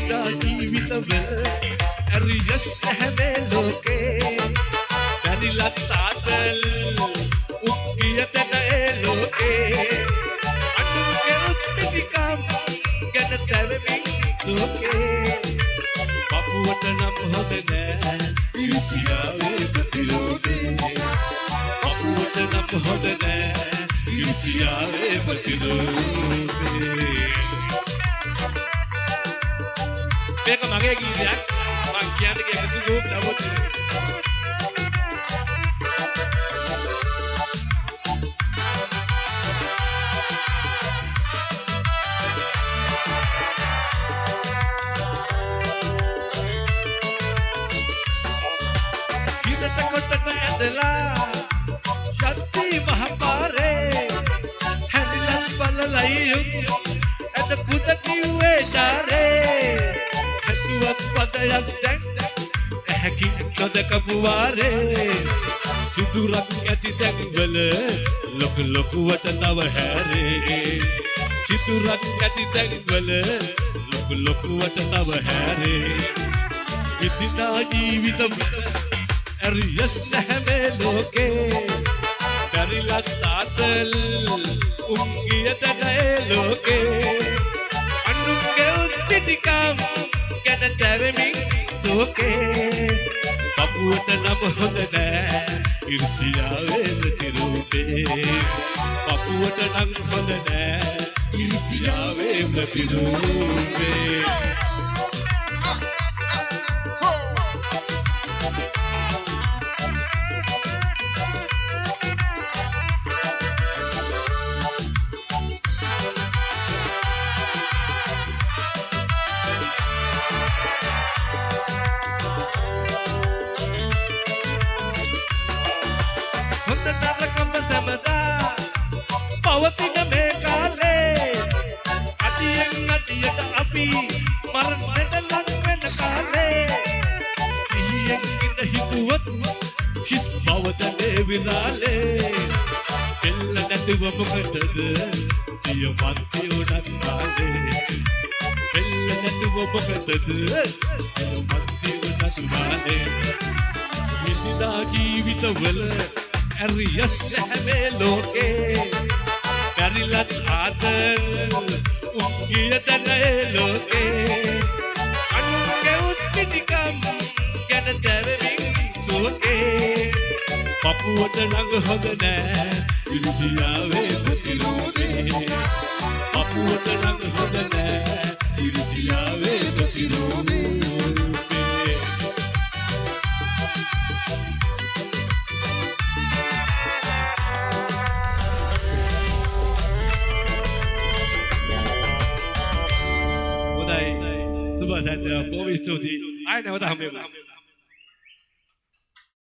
ඉදිරියට ජීවිතවල ඇරියස් හැමේ ලෝකේ බැරිලා තාතල් උක්කියට ඒ ලෝකේ අඩුවේ උත්පිතිකම් ගැන තැවෙමින් සෝකේ පපුවට නම් හොඳ නෑ ඉරිසියාවේ ප්‍රතිරෝධේ පපුවට නම් හොඳ නෑ ඉරිසියාවේ ප්‍රතිරෝධේ මේක මගේ ගීතයක් මං කියන්නේ කැමති ලෝක නවතුනේ शक्ति महापारे हैमिलन पललायु एद कुद किवे तारे हतुव पदයක් දැන් ඇහැකින් නොදකපුවාරේ සිදුරක් ඇති දැන්වල ලොකු ලොකුවට තව හැරේ සිදුරක් ඇති දැන්වල ලොකු ලොකුවට තව හැරේ ඉතිනා ජීවිතම ඇරියස් නැහැමේ ලෝකේ බැරිලා තාතල් උංගියට නෑ ලෝකේ අනුන්ගේ උස්පිතිකම් ගැන තැවෙමින් සෝකේ පපුවට නම් හොඳ නෑ ඉරිසියාවේ ප්‍රතිරූපේ පපුවට නම් හොඳ නෑ ඉරිසියාවේ ප්‍රතිරූපේ පවතින මේ කාලේ අතියෙන් අතියට අපි මරණයට ලං වෙන කාලේ සිහියෙන් ඉඳ හිතුවත් හිස් බවදනේ විනාලේ දෙල්ල නැතිව මොකටද දියමන්ති උනත් කාලේ දෙල්ල නැතිව මොකටද දියමන්ති උනත් කාලේ මිසිදා ජීවිතවල ඇරියස් හැමේ ලෝකේ බැරිලත් ආදල් උංගියට නෑ ලෝකේ අනුන්ගේ උස්පිතිකම් ගැන තැවෙමින් සෝකේ පපුවට නම් හොඳ නෑ ඉරිසියාවේ ප්‍රතිරෝධේ පපුවට නම් හොඳ නෑ ඉරිසියාවේ ප්‍රතිරෝධේ सुबह से बहुत स्තුතියි ආයෙ නැවත හම්බ වෙමු